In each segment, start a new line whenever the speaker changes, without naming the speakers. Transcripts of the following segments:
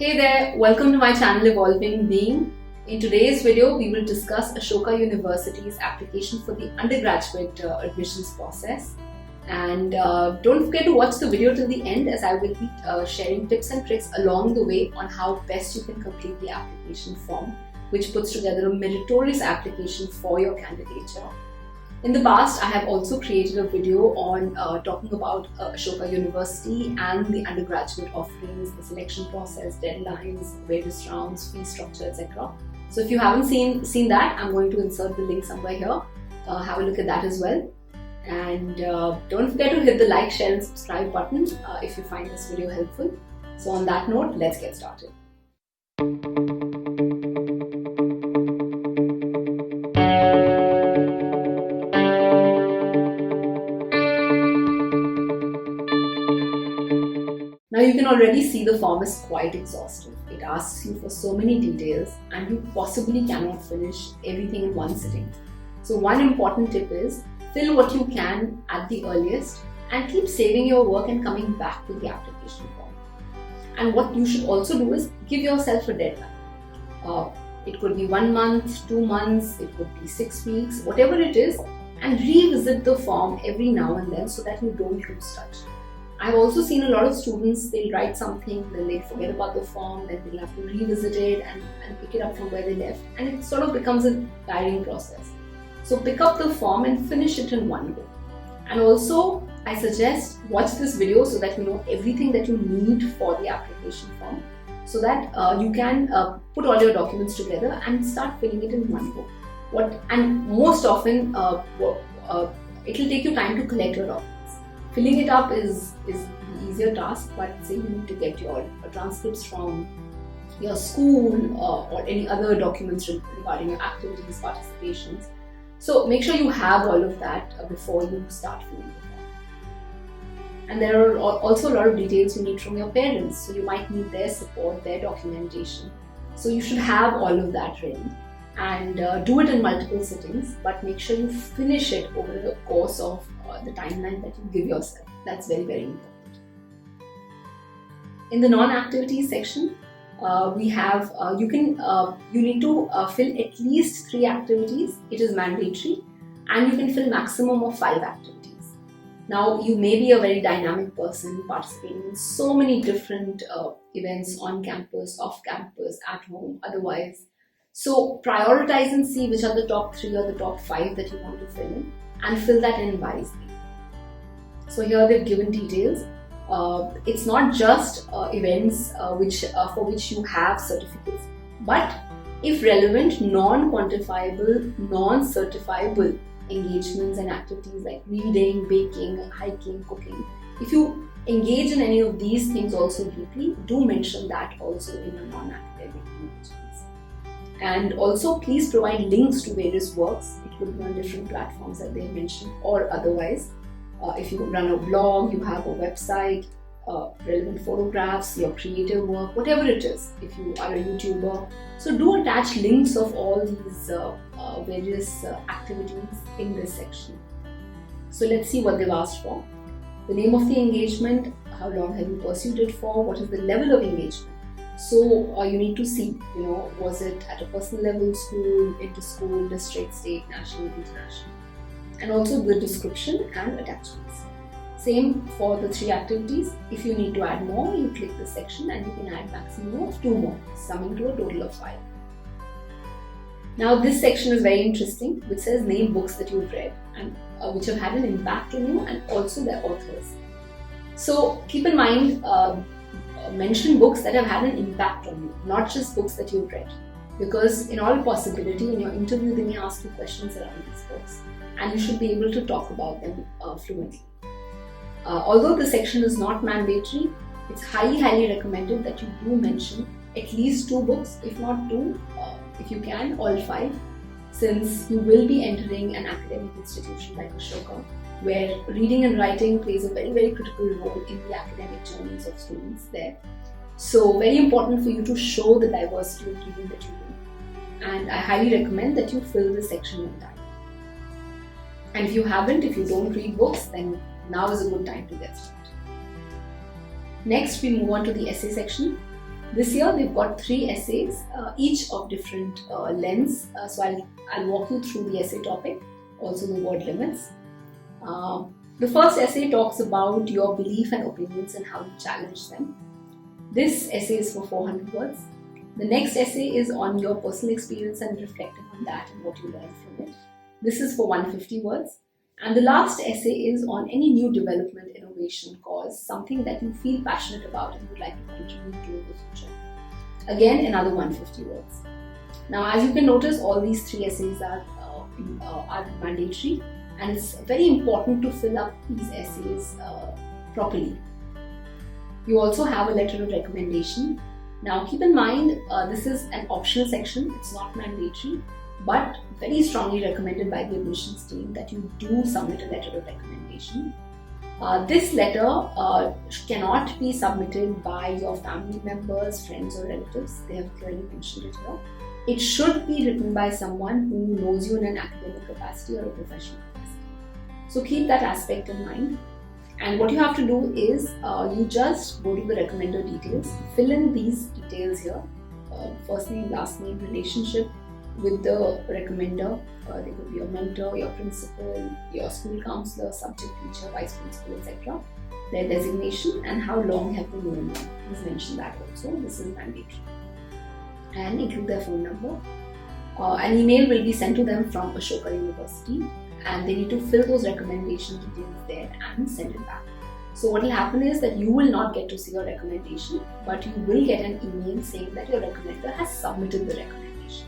Hey there, welcome to my channel Evolving Being. In today's video, we will discuss Ashoka University's application for the undergraduate admissions process. And don't forget to watch the video till the end, as I will be sharing tips and tricks along the way on how best you can complete the application form, which puts together a meritorious application for your candidature. In the past, I have also created a video on talking about Ashoka University and the undergraduate offerings, the selection process, deadlines, various rounds, fee structure, etc. So if you haven't seen that, I'm going to insert the link somewhere here. Have a look at that as well. And don't forget to hit the like, share and subscribe button if you find this video helpful. So on that note, let's get started. Now you can already see the form is quite exhaustive. It asks you for so many details and you possibly cannot finish everything in one sitting. So one important tip is fill what you can at the earliest and keep saving your work and coming back to the application form. And what you should also do is give yourself a deadline. It could be 1 month, 2 months, it could be 6 weeks, whatever it is, and revisit the form every now and then so that you don't lose touch. I've also seen a lot of students, they'll write something, then they'll forget about the form, then they'll have to revisit it and pick it up from where they left, and it sort of becomes a tiring process. So pick up the form and finish it in one go. And also, I suggest watch this video so that you know everything that you need for the application form, so that you can put all your documents together and start filling it in one go. And most often, it will take you time to collect your documents. Filling it up is the easier task, but say you need to get your transcripts from your school or any other documents regarding your activities, participations. So make sure you have all of that before you start filling the form. And there are also a lot of details you need from your parents. So you might need their support, their documentation. So you should have all of that ready. And do it in multiple sittings, but make sure you finish it over the course of the timeline that you give yourself. That's very, very important. In the non-activity section, we have you need to fill at least 3 activities. It is mandatory, and you can fill maximum of 5 activities. Now, you may be a very dynamic person participating in so many different events on campus, off campus, at home, otherwise. So prioritize and see which are the top 3 or the top 5 that you want to fill in, and fill that in wisely. So here they've given details. It's not just events for which you have certificates, but if relevant, non-quantifiable, non-certifiable engagements and activities like reading, baking, hiking, cooking. If you engage in any of these things also deeply, do mention that also in your non-academic engagements. And also please provide links to various works. It could be on different platforms that they mentioned or otherwise. If you run a blog, you have a website, relevant photographs, your creative work, whatever it is, if you are a YouTuber. So do attach links of all these various activities in this section. So let's see what they've asked for. The name of the engagement, how long have you pursued it for, what is the level of engagement. So you need to see, was it at a personal level, school, inter-school, district, state, national, international. And also the description and attachments. Same for the 3 activities. If you need to add more, you click this section and you can add maximum of 2 more, summing to a total of 5. Now this section is very interesting, which says name books that you've read and which have had an impact on you, and also their authors. So keep in mind, mention books that have had an impact on you, not just books that you've read. Because in all possibility, in your interview, they may ask you questions around these books, and you should be able to talk about them fluently. Although the section is not mandatory, it's highly recommended that you do mention at least 2 books, if not 2, if you can, all 5, since you will be entering an academic institution like Ashoka, where reading and writing plays a very, very critical role in the academic journeys of students there. So very important for you to show the diversity of reading that you do. And I highly recommend that you fill this section in time. And if you don't read books, then now is a good time to get started. Next, we move on to the essay section. This year they've got 3 essays, each of different lengths. So I'll walk you through the essay topic, also the word limits. The first essay talks about your belief and opinions and how you challenge them. This essay is for 400 words. The next essay is on your personal experience and reflecting on that and what you learned from it. This is for 150 words. And the last essay is on any new development, innovation, cause, something that you feel passionate about and would like to contribute to in the future. Again, another 150 words. Now, as you can notice, all these 3 essays are mandatory, and it's very important to fill up these essays properly. You also have a letter of recommendation. Now, keep in mind, this is an optional section, it's not mandatory, but very strongly recommended by the admissions team that you do submit a letter of recommendation. This letter cannot be submitted by your family members, friends or relatives. They have clearly mentioned it here. It should be written by someone who knows you in an academic capacity or a professional capacity. So keep that aspect in mind. And what you have to do is you just go to the recommender details, fill in these details here, first name, last name, relationship with the recommender. They could be your mentor, your principal, your school counselor, subject teacher, vice principal, etc. Their designation and how long have they known you. Please mention that also. This is mandatory. And include their phone number. An email will be sent to them from Ashoka University, and they need to fill those recommendation details there and send it back. So what will happen is that you will not get to see your recommendation, but you will get an email saying that your recommender has submitted the recommendation.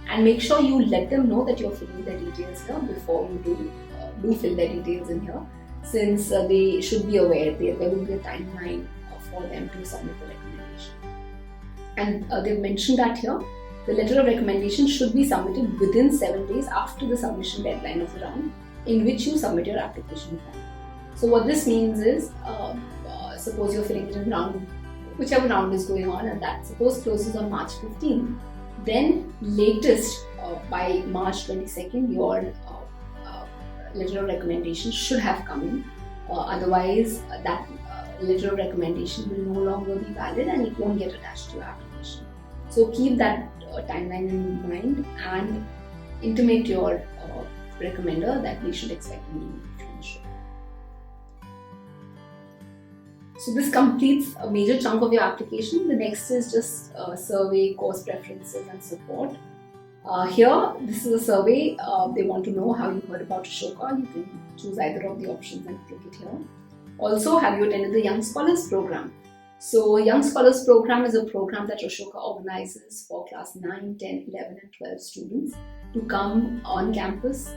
And make sure you let them know that you're filling their details here before you do fill their details in here, since they should be aware there will be a timeline for them to submit the recommendation. And they've mentioned that here. The letter of recommendation should be submitted within 7 days after the submission deadline of the round in which you submit your application form. So what this means is, suppose you're filling it in round, whichever round is going on, and that suppose closes on March 15th, then latest by March 22nd, your letter of recommendation should have come in. Otherwise, that letter of recommendation will no longer be valid and it won't get attached to your application. So keep that timeline in mind and intimate your recommender that we should expect an email from the show. So this completes a major chunk of your application. The next is just survey, course preferences and support. Here, this is a survey. They want to know how you heard about Ashoka. You can choose either of the options and click it here. Also, have you attended the Young Scholars program? So, Young Scholars program is a program that Ashoka organizes for class 9, 10, 11 and 12 students to come on campus,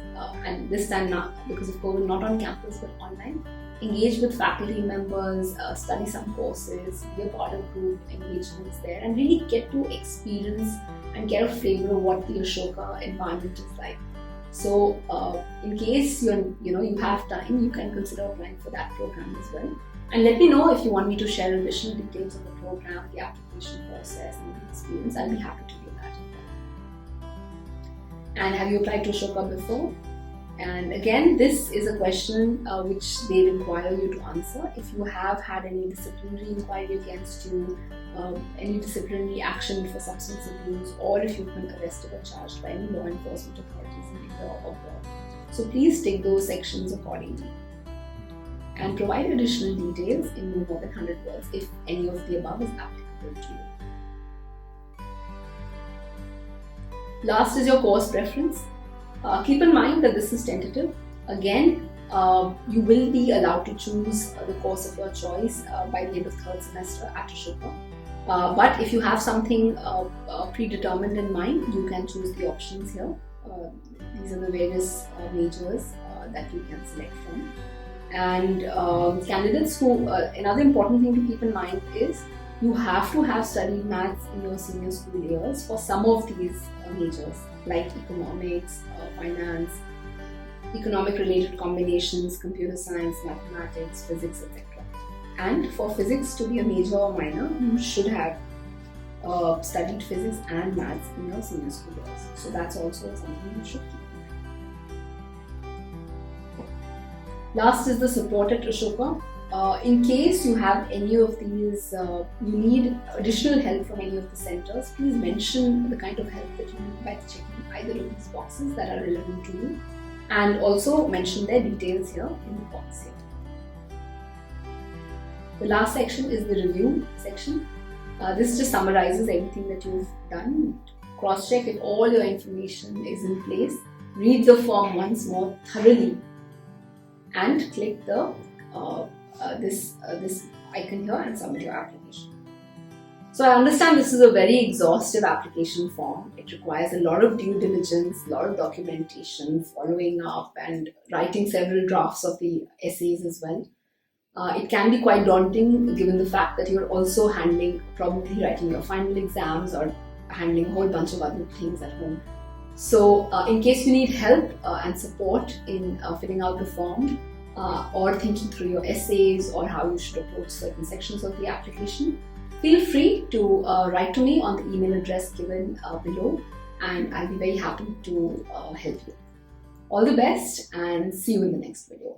and this time not because of COVID, not on campus but online, engage with faculty members, study some courses, be a part of group engagements there, and really get to experience and get a flavor of what the Ashoka environment is like. So, in case you have time, you can consider applying for that program as well. And let me know if you want me to share additional details of the program, the application process, and the experience. I'll be happy to do that. And have you applied to Ashoka before? And again, this is a question which they require you to answer. If you have had any disciplinary inquiry against you, any disciplinary action for substance abuse, or if you've been arrested or charged by any law enforcement authorities in India or abroad. So please take those sections accordingly. And provide additional details in no more than 100 words if any of the above is applicable to you. Last is your course preference. Keep in mind that this is tentative. Again, you will be allowed to choose the course of your choice by the end of third semester at Ashoka. But if you have something predetermined in mind, you can choose the options here. These are the various majors that you can select from. And candidates who, another important thing to keep in mind is you have to have studied maths in your senior school years for some of these majors like economics, finance, economic related combinations, computer science, mathematics, physics, etc. And for physics to be a major or minor, you should have studied physics and maths in your senior school years. So that's also something you should keep. Last is the support at Ashoka. In case you have any of these, you need additional help from any of the centers, please mention the kind of help that you need by checking either of these boxes that are relevant to you, and also mention their details here in the box here. The last section is the review section. This just summarizes everything that you've done. Cross-check if all your information is in place. Read the form once more thoroughly and click the this icon here and submit your application. So I understand this is a very exhaustive application form. It requires a lot of due diligence, a lot of documentation, following up and writing several drafts of the essays as well. It can be quite daunting given the fact that you're also probably writing your final exams or handling a whole bunch of other things at home. So in case you need help and support in filling out the form or thinking through your essays or how you should approach certain sections of the application, feel free to write to me on the email address given below, and I'll be very happy to help you. All the best and see you in the next video.